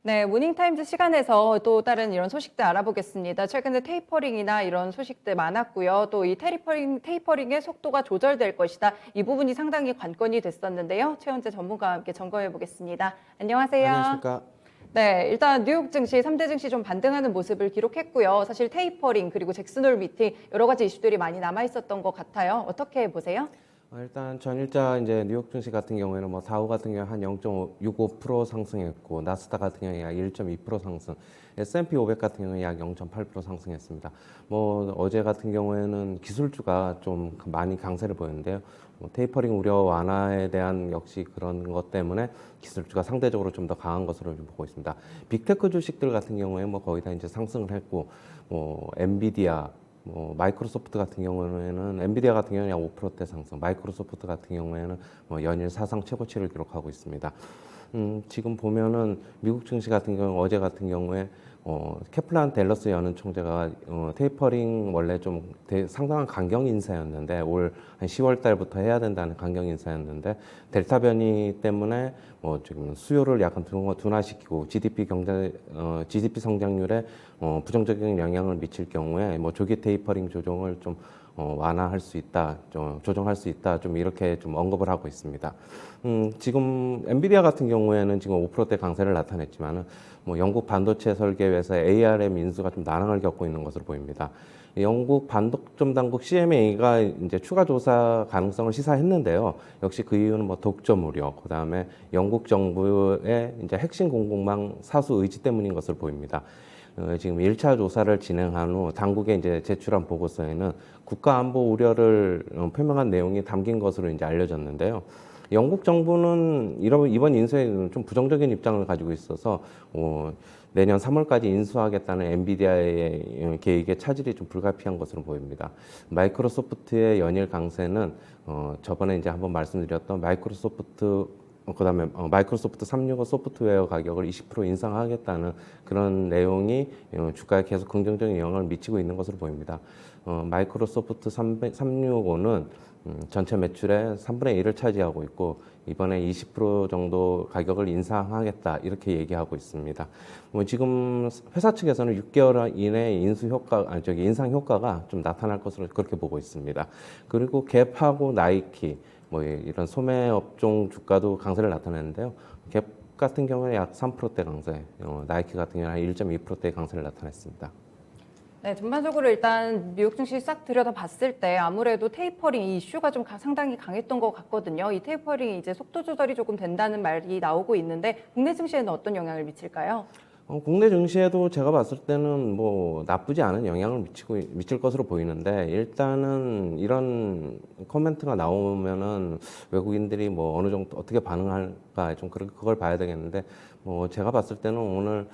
네, 모닝타임즈 시간에서 또 다른 이런 소식들 알아보겠습니다. 최근에 테이퍼링이나 이런 소식들 많았고요. 또 이 테이퍼링의 속도가 조절될 것이다. 이 부분이 상당히 관건이 됐었는데요. 최현재 전문가와 함께 점검해 보겠습니다. 안녕하세요. 안녕하십니까. 네, 일단 뉴욕 증시, 3대 증시 좀 반등하는 모습을 기록했고요. 사실 테이퍼링 그리고 잭슨홀 미팅 여러 가지 이슈들이 많이 남아 있었던 것 같아요. 어떻게 보세요? 일단 전일자 이제 뉴욕 증시 같은 경우에는 뭐 다우 같은 경우 한 0.65% 상승했고 나스닥 같은 경우에 약 1.2% 상승, S&P 500 같은 경우에 약 0.8% 상승했습니다. 뭐 어제 같은 경우에는 기술주가 좀 많이 강세를 보였는데요. 뭐 테이퍼링 우려 완화에 대한 역시 그런 것 때문에 기술주가 상대적으로 좀 더 강한 것으로 좀 보고 있습니다. 빅테크 주식들 같은 경우에 뭐 거의 다 이제 상승을 했고, 뭐 엔비디아, 뭐 마이크로소프트 같은 경우에는 엔비디아 같은 경우는 약 5%대 상승, 마이크로소프트 같은 경우에는 뭐 연일 사상 최고치를 기록하고 있습니다. 지금 보면은 미국 증시 같은 경우 어제 같은 경우에 캐플란 댈러스 연은 총재가 테이퍼링 원래 좀 상당한 강경 인사였는데 올 한 10월 달부터 해야 된다는 강경 인사였는데 델타 변이 때문에 뭐 지금 수요를 약간 둔화시키고 GDP 성장률에 부정적인 영향을 미칠 경우에 뭐 조기 테이퍼링 조정을 좀 완화할 수 있다, 조정할 수 있다, 좀 이렇게 좀 언급을 하고 있습니다. 지금 엔비디아 같은 경우에는 지금 5%대 강세를 나타냈지만은 뭐 영국 반도체 설계 회사 ARM 인수가 좀 난항을 겪고 있는 것으로 보입니다. 영국 반독점 당국 CMA가 이제 추가 조사 가능성을 시사했는데요. 역시 그 이유는 뭐 독점 우려, 그다음에 영국 정부의 이제 핵심 공급망 사수 의지 때문인 것으로 보입니다. 지금 1차 조사를 진행한 후 당국에 이제 제출한 보고서에는 국가 안보 우려를 표명한 내용이 담긴 것으로 이제 알려졌는데요. 영국 정부는 이번 인수에 좀 부정적인 입장을 가지고 있어서 내년 3월까지 인수하겠다는 엔비디아의 계획에 차질이 좀 불가피한 것으로 보입니다. 마이크로소프트의 연일 강세는 저번에 이제 한번 말씀드렸던 그다음에 마이크로소프트 365 소프트웨어 가격을 20% 인상하겠다는 그런 내용이 주가에 계속 긍정적인 영향을 미치고 있는 것으로 보입니다. 마이크로소프트 365는 전체 매출의 3분의 1을 차지하고 있고 이번에 20% 정도 가격을 인상하겠다 이렇게 얘기하고 있습니다. 뭐 지금 회사 측에서는 6개월 이내 인상 효과가 좀 나타날 것으로 그렇게 보고 있습니다. 그리고 갭하고 나이키 뭐 이런 소매 업종 주가도 강세를 나타내는데요. 갭 같은 경우에 약 3%대 강세, 나이키 같은 경우는 한 1.2%대 강세를 나타냈습니다. 네, 전반적으로 일단 뉴욕 증시 싹 들여다봤을 때 아무래도 테이퍼링 이 이슈가 좀 상당히 강했던 것 같거든요. 이 테이퍼링이 이제 속도 조절이 조금 된다는 말이 나오고 있는데 국내 증시에는 어떤 영향을 미칠까요? 국내 증시에도 제가 봤을 때는 뭐 나쁘지 않은 영향을 미칠 것으로 보이는데 일단은 이런 코멘트가 나오면은 외국인들이 뭐 어느 정도 어떻게 반응할까 좀 그걸 봐야 되겠는데 뭐 제가 봤을 때는 오늘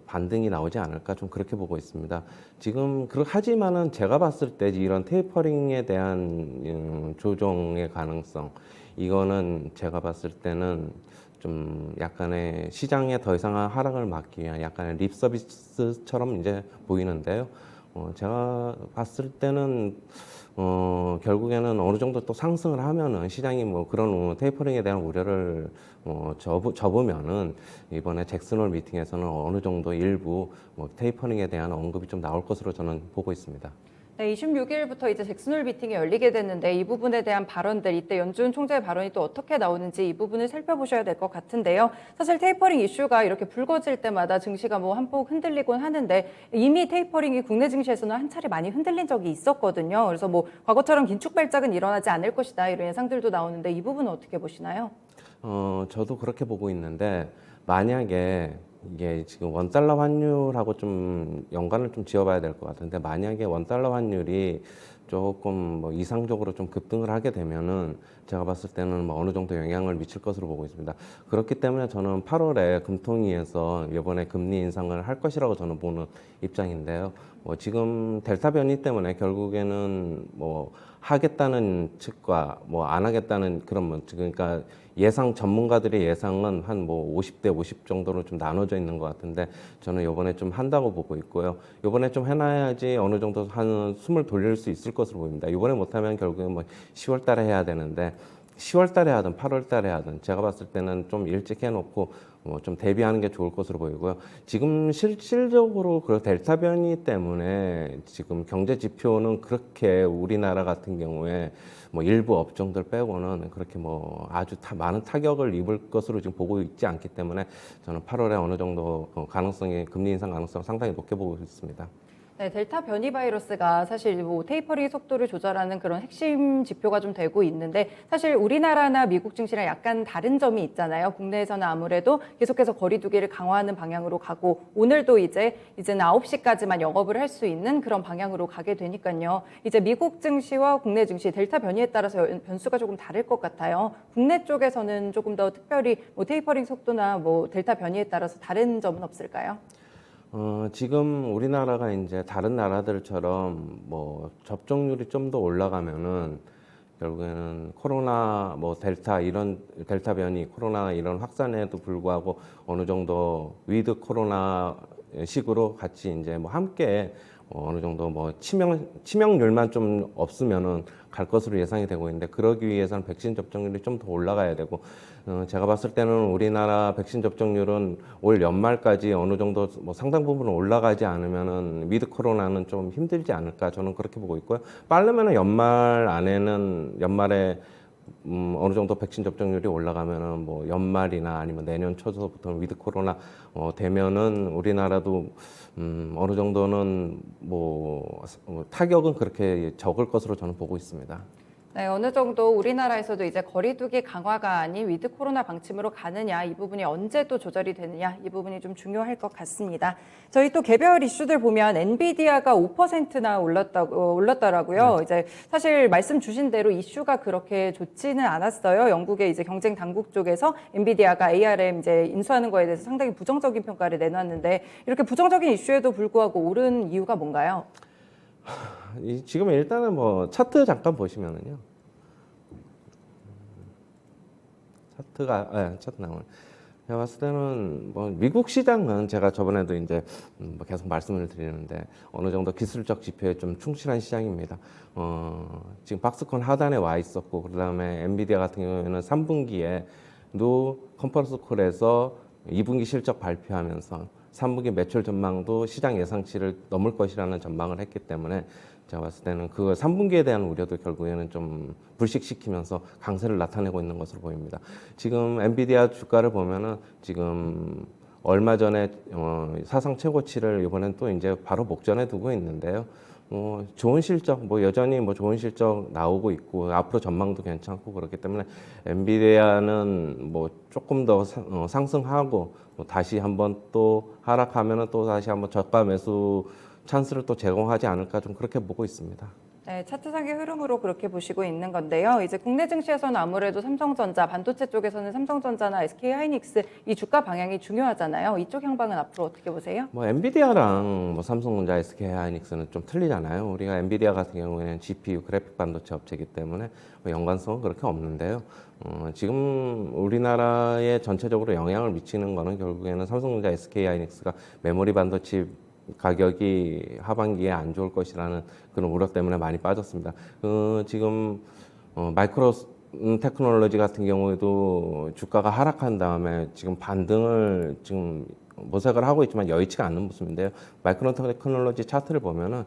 반등이 나오지 않을까 좀 그렇게 보고 있습니다. 지금 하지만은 제가 봤을 때 이런 테이퍼링에 대한 조정의 가능성 이거는 제가 봤을 때는 좀 약간의 시장에 더 이상한 하락을 막기 위한 약간의 립 서비스처럼 이제 보이는데요. 제가 봤을 때는 결국에는 어느 정도 또 상승을 하면은 시장이 뭐 그런 테이퍼링에 대한 우려를 접으면은 이번에 잭슨홀 미팅에서는 어느 정도 일부 뭐 테이퍼링에 대한 언급이 좀 나올 것으로 저는 보고 있습니다. 네, 26일부터 이제 잭슨홀 미팅이 열리게 됐는데 이 부분에 대한 발언들, 이때 연준 총재의 발언이 또 어떻게 나오는지 이 부분을 살펴보셔야 될 것 같은데요. 사실 테이퍼링 이슈가 이렇게 불거질 때마다 증시가 뭐 한폭 흔들리곤 하는데 이미 테이퍼링이 국내 증시에서는 한 차례 많이 흔들린 적이 있었거든요. 그래서 뭐 과거처럼 긴축 발작은 일어나지 않을 것이다 이런 예상들도 나오는데 이 부분은 어떻게 보시나요? 저도 그렇게 보고 있는데 만약에 이게 지금 원달러 환율하고 좀 연관을 좀 지어봐야 될 것 같은데 만약에 원달러 환율이 조금 뭐 이상적으로 좀 급등을 하게 되면은 제가 봤을 때는 뭐 어느 정도 영향을 미칠 것으로 보고 있습니다. 그렇기 때문에 저는 8월에 금통위에서 이번에 금리 인상을 할 것이라고 저는 보는 입장인데요. 뭐 지금 델타 변이 때문에 결국에는 뭐 하겠다는 측과 뭐 안 하겠다는 그런 뭐 그러니까 전문가들의 예상은 한 뭐 50대 50 정도로 좀 나눠져 있는 것 같은데 저는 이번에 좀 한다고 보고 있고요. 이번에 좀 해놔야지 어느 정도 한 숨을 돌릴 수 있을 것으로 보입니다. 이번에 못하면 결국엔 뭐 10월 달에 해야 되는데 10월 달에 하든 8월 달에 하든 제가 봤을 때는 좀 일찍 해놓고 좀 대비하는 게 좋을 것으로 보이고요. 지금 실질적으로 그 델타 변이 때문에 지금 경제 지표는 그렇게 우리나라 같은 경우에 뭐 일부 업종들 빼고는 그렇게 뭐 아주 많은 타격을 입을 것으로 지금 보고 있지 않기 때문에 저는 8월에 어느 정도 가능성이 금리 인상 가능성 상당히 높게 보고 있습니다. 네, 델타 변이 바이러스가 사실 뭐 테이퍼링 속도를 조절하는 그런 핵심 지표가 좀 되고 있는데 사실 우리나라나 미국 증시랑 약간 다른 점이 있잖아요. 국내에서는 아무래도 계속해서 거리 두기를 강화하는 방향으로 가고 오늘도 이제는 9시까지만 영업을 할 수 있는 그런 방향으로 가게 되니까요. 이제 미국 증시와 국내 증시 델타 변이에 따라서 변수가 조금 다를 것 같아요. 국내 쪽에서는 조금 더 특별히 뭐 테이퍼링 속도나 뭐 델타 변이에 따라서 다른 점은 없을까요? 지금 우리나라가 이제 다른 나라들처럼 뭐 접종률이 좀 더 올라가면은 결국에는 코로나 뭐 델타 변이 코로나 이런 확산에도 불구하고 어느 정도 위드 코로나 식으로 같이 이제 뭐 함께 어느 정도 뭐 치명률만 좀 없으면은 갈 것으로 예상이 되고 있는데 그러기 위해서는 백신 접종률이 좀 더 올라가야 되고 제가 봤을 때는 우리나라 백신 접종률은 올 연말까지 어느 정도 뭐 상당 부분 올라가지 않으면은 위드 코로나는 좀 힘들지 않을까 저는 그렇게 보고 있고요. 빠르면은 연말에 어느 정도 백신 접종률이 올라가면은 뭐 연말이나 아니면 내년 초서부터는 위드 코로나 되면은 우리나라도 어느 정도는 뭐 타격은 그렇게 적을 것으로 저는 보고 있습니다. 네, 어느 정도 우리나라에서도 이제 거리두기 강화가 아닌 위드 코로나 방침으로 가느냐, 이 부분이 언제 또 조절이 되느냐, 이 부분이 좀 중요할 것 같습니다. 저희 또 개별 이슈들 보면 엔비디아가 5%나 올랐더라고요. 네. 이제 사실 말씀 주신 대로 이슈가 그렇게 좋지는 않았어요. 영국의 이제 경쟁 당국 쪽에서 엔비디아가 ARM 이제 인수하는 거에 대해서 상당히 부정적인 평가를 내놨는데 이렇게 부정적인 이슈에도 불구하고 오른 이유가 뭔가요? 지금 일단은 뭐 차트 잠깐 보시면은요. 차트 나오네. 제가 봤을 때는 뭐 미국 시장은 제가 저번에도 이제 뭐 계속 말씀을 드리는데 어느 정도 기술적 지표에 좀 충실한 시장입니다. 지금 박스권 하단에 와 있었고 그다음에 엔비디아 같은 경우에는 3분기에도 컨퍼런스 콜에서 2분기 실적 발표하면서 3분기 매출 전망도 시장 예상치를 넘을 것이라는 전망을 했기 때문에 제가 봤을 때는 그 3분기에 대한 우려도 결국에는 좀 불식시키면서 강세를 나타내고 있는 것으로 보입니다. 지금 엔비디아 주가를 보면은 지금 얼마 전에 사상 최고치를 이번엔 또 이제 바로 목전에 두고 있는데요. 좋은 실적, 여전히 좋은 실적 나오고 있고 앞으로 전망도 괜찮고 그렇기 때문에 엔비디아는 조금 더 상승하고 다시 한번 또 하락하면은 또 다시 한번 저가 매수 찬스를 또 제공하지 않을까 좀 그렇게 보고 있습니다. 네, 차트상의 흐름으로 그렇게 보시고 있는 건데요. 이제 국내 증시에서는 아무래도 삼성전자, 반도체 쪽에서는 삼성전자나 SK하이닉스 이 주가 방향이 중요하잖아요. 이쪽 향방은 앞으로 어떻게 보세요? 엔비디아랑 삼성전자, SK하이닉스는 좀 틀리잖아요. 우리가 엔비디아 같은 경우에는 GPU 그래픽 반도체 업체이기 때문에 연관성은 그렇게 없는데요. 지금 우리나라에 전체적으로 영향을 미치는 거는 결국에는 삼성전자, SK하이닉스가 메모리 반도체 가격이 하반기에 안 좋을 것이라는 그런 우려 때문에 많이 빠졌습니다. 지금 마이크로 테크놀로지 같은 경우에도 주가가 하락한 다음에 지금 반등을 지금 모색을 하고 있지만 여의치가 않는 모습인데요. 마이크로 테크놀로지 차트를 보면은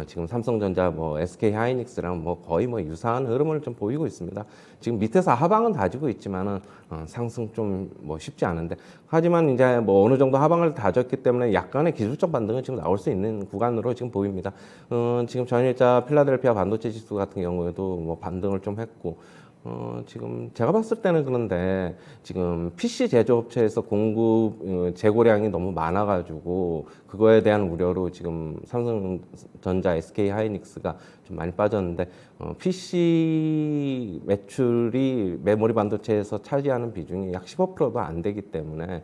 지금 삼성전자, SK하이닉스랑 거의 유사한 흐름을 좀 보이고 있습니다. 지금 밑에서 하방은 다지고 있지만은 상승 좀 쉽지 않은데 하지만 이제 어느 정도 하방을 다졌기 때문에 약간의 기술적 반등은 지금 나올 수 있는 구간으로 지금 보입니다. 지금 전일자 필라델피아 반도체 지수 같은 경우에도 반등을 좀 했고 지금 제가 봤을 때는 그런데 지금 PC 제조업체에서 공급 재고량이 너무 많아가지고 그거에 대한 우려로 지금 삼성전자, SK하이닉스가 좀 많이 빠졌는데 PC 매출이 메모리 반도체에서 차지하는 비중이 약 15%도 안 되기 때문에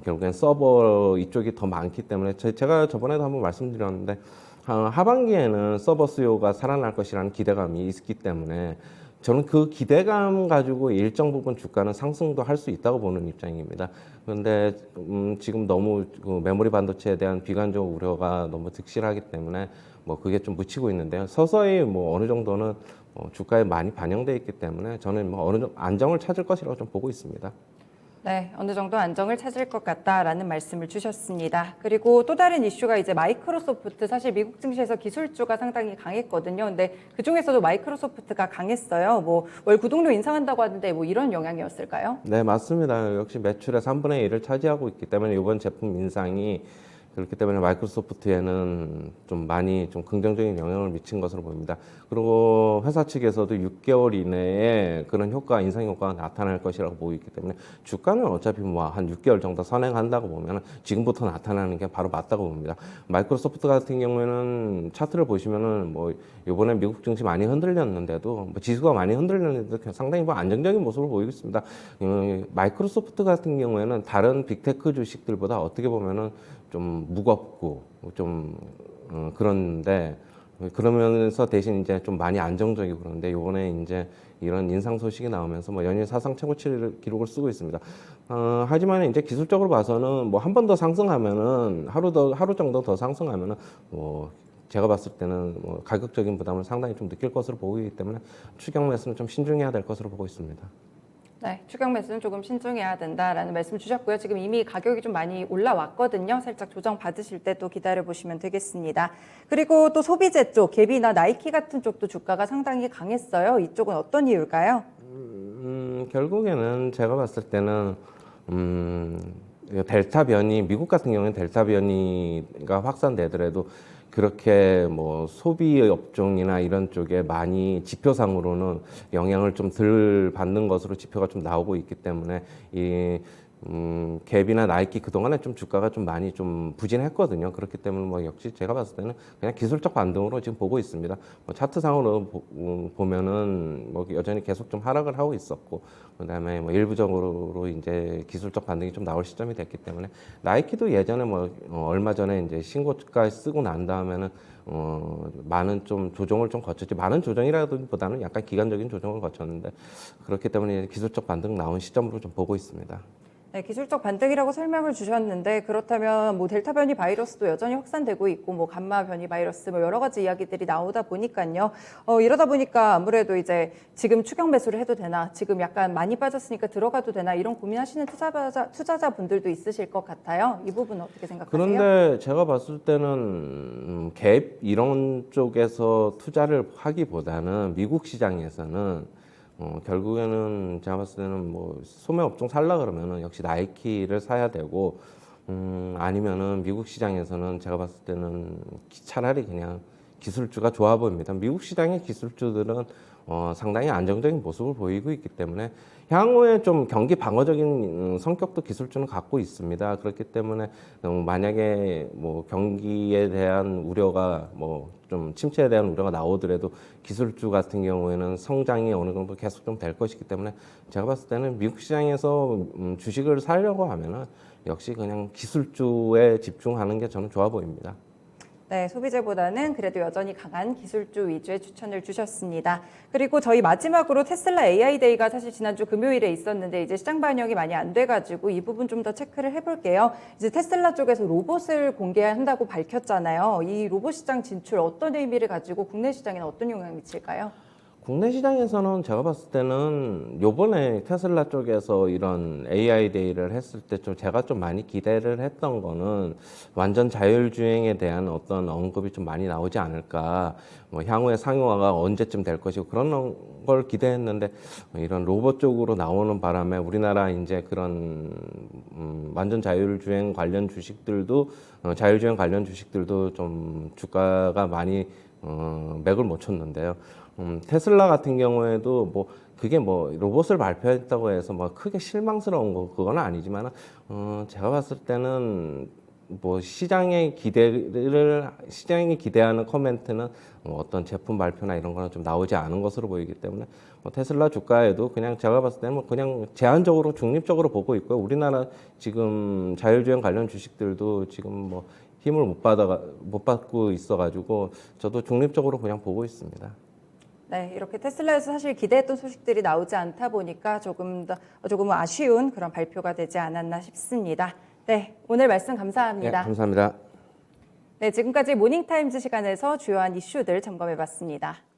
결국엔 서버 이쪽이 더 많기 때문에 제가 저번에도 한번 말씀드렸는데 하반기에는 서버 수요가 살아날 것이라는 기대감이 있기 때문에 저는 그 기대감 가지고 일정 부분 주가는 상승도 할 수 있다고 보는 입장입니다. 그런데 지금 너무 그 메모리 반도체에 대한 비관적 우려가 너무 득실하기 때문에 뭐 그게 좀 묻히고 있는데요. 서서히 뭐 어느 정도는 주가에 많이 반영돼 있기 때문에 저는 뭐 어느 정도 안정을 찾을 것이라고 좀 보고 있습니다. 네, 어느 정도 안정을 찾을 것 같다라는 말씀을 주셨습니다. 그리고 또 다른 이슈가 이제 마이크로소프트, 사실 미국 증시에서 기술주가 상당히 강했거든요. 근데 그 중에서도 마이크로소프트가 강했어요. 뭐 월 구독료 인상한다고 하는데 뭐 이런 영향이었을까요? 네, 맞습니다. 역시 매출의 3분의 1을 차지하고 있기 때문에 이번 제품 인상이 그렇기 때문에 마이크로소프트에는 좀 많이 좀 긍정적인 영향을 미친 것으로 보입니다. 그리고 회사 측에서도 6개월 이내에 그런 효과, 인상 효과가 나타날 것이라고 보고 있기 때문에 주가는 어차피 뭐 한 6개월 정도 선행한다고 보면 지금부터 나타나는 게 바로 맞다고 봅니다. 마이크로소프트 같은 경우에는 차트를 보시면은 뭐 이번에 미국 증시 많이 흔들렸는데도 뭐 지수가 많이 흔들렸는데도 상당히 뭐 안정적인 모습을 보이고 있습니다. 마이크로소프트 같은 경우에는 다른 빅테크 주식들보다 어떻게 보면은 좀 무겁고 좀 그런데 그러면서 대신 이제 좀 많이 안정적이고 그런데 이번에 이제 이런 인상 소식이 나오면서 뭐 연일 사상 최고치 기록을 쓰고 있습니다. 하지만 이제 기술적으로 봐서는 뭐 한 번 더 상승하면은 하루 정도 더 상승하면은 뭐 제가 봤을 때는 뭐 가격적인 부담을 상당히 좀 느낄 것으로 보이기 때문에 추격 매수는 좀 신중해야 될 것으로 보고 있습니다. 네, 추격 매수는 조금 신중해야 된다라는 말씀 주셨고요. 지금 이미 가격이 좀 많이 올라왔거든요. 살짝 조정 받으실 때 또 기다려 보시면 되겠습니다. 그리고 또 소비재 쪽, 갭이나 나이키 같은 쪽도 주가가 상당히 강했어요. 이쪽은 어떤 이유일까요? 결국에는 제가 봤을 때는 델타 변이 미국 같은 경우는 델타 변이가 확산되더라도 그렇게 뭐 소비 업종이나 이런 쪽에 많이 지표상으로는 영향을 좀 덜 받는 것으로 지표가 좀 나오고 있기 때문에 이 갭이나 나이키 그동안에 좀 주가가 좀 많이 좀 부진했거든요. 그렇기 때문에 뭐 역시 제가 봤을 때는 그냥 기술적 반등으로 지금 보고 있습니다. 뭐 차트상으로 보면은 뭐 여전히 계속 좀 하락을 하고 있었고, 그다음에 뭐 일부적으로 이제 기술적 반등이 좀 나올 시점이 됐기 때문에 나이키도 예전에 뭐 얼마 전에 이제 신고가 쓰고 난 다음에는 많은 좀 조정을 좀 거쳤지, 많은 조정이라기보다는 약간 기간적인 조정을 거쳤는데 그렇기 때문에 기술적 반등 나온 시점으로 좀 보고 있습니다. 네, 기술적 반등이라고 설명을 주셨는데 그렇다면 뭐 델타 변이 바이러스도 여전히 확산되고 있고 뭐 감마 변이 바이러스 뭐 여러 가지 이야기들이 나오다 보니까요. 이러다 보니까 아무래도 이제 지금 추격 매수를 해도 되나, 지금 약간 많이 빠졌으니까 들어가도 되나 이런 고민하시는 투자자분들도 있으실 것 같아요. 이 부분은 어떻게 생각하세요? 그런데 제가 봤을 때는 갭 이런 쪽에서 투자를 하기보다는 미국 시장에서는 결국에는 제가 봤을 때는 뭐 소매 업종 살라 그러면은 역시 나이키를 사야 되고 아니면은 미국 시장에서는 제가 봤을 때는 차라리 그냥 기술주가 좋아 보입니다. 미국 시장의 기술주들은 상당히 안정적인 모습을 보이고 있기 때문에 향후에 좀 경기 방어적인 성격도 기술주는 갖고 있습니다. 그렇기 때문에 만약에 뭐 경기에 대한 우려가 뭐 좀 침체에 대한 우려가 나오더라도 기술주 같은 경우에는 성장이 어느 정도 계속 좀 될 것이기 때문에 제가 봤을 때는 미국 시장에서 주식을 사려고 하면은 역시 그냥 기술주에 집중하는 게 저는 좋아 보입니다. 네, 소비재보다는 그래도 여전히 강한 기술주 위주의 추천을 주셨습니다. 그리고 저희 마지막으로 테슬라 AI 데이가 사실 지난주 금요일에 있었는데 이제 시장 반영이 많이 안 돼가지고 이 부분 좀 더 체크를 해볼게요. 이제 테슬라 쪽에서 로봇을 공개한다고 밝혔잖아요. 이 로봇 시장 진출 어떤 의미를 가지고 국내 시장에는 어떤 영향을 미칠까요? 국내 시장에서는 제가 봤을 때는 요번에 테슬라 쪽에서 이런 AI 데이를 했을 때 좀 제가 좀 많이 기대를 했던 거는 완전 자율주행에 대한 어떤 언급이 좀 많이 나오지 않을까, 뭐 향후에 상용화가 언제쯤 될 것이고 그런 걸 기대했는데 이런 로봇 쪽으로 나오는 바람에 우리나라 이제 그런 완전 자율주행 관련 주식들도 자율주행 관련 주식들도 좀 주가가 많이 맥을 못 쳤는데요. 테슬라 같은 경우에도 뭐 그게 뭐 로봇을 발표했다고 해서 뭐 크게 실망스러운 거 그건 아니지만 제가 봤을 때는 뭐 시장이 기대하는 코멘트는 어떤 제품 발표나 이런 거는 좀 나오지 않은 것으로 보이기 때문에 뭐 테슬라 주가에도 그냥 제가 봤을 때는 뭐 그냥 제한적으로 중립적으로 보고 있고요. 우리나라 지금 자율주행 관련 주식들도 지금 뭐 힘을 못 받고 있어가지고 저도 중립적으로 그냥 보고 있습니다. 네, 이렇게 테슬라에서 사실 기대했던 소식들이 나오지 않다 보니까 조금 아쉬운 그런 발표가 되지 않았나 싶습니다. 네, 오늘 말씀 네, 감사합니다. 감사합니다. 네, 지금까지 모닝타임즈 시간에서 주요한 이슈들 점검해봤습니다.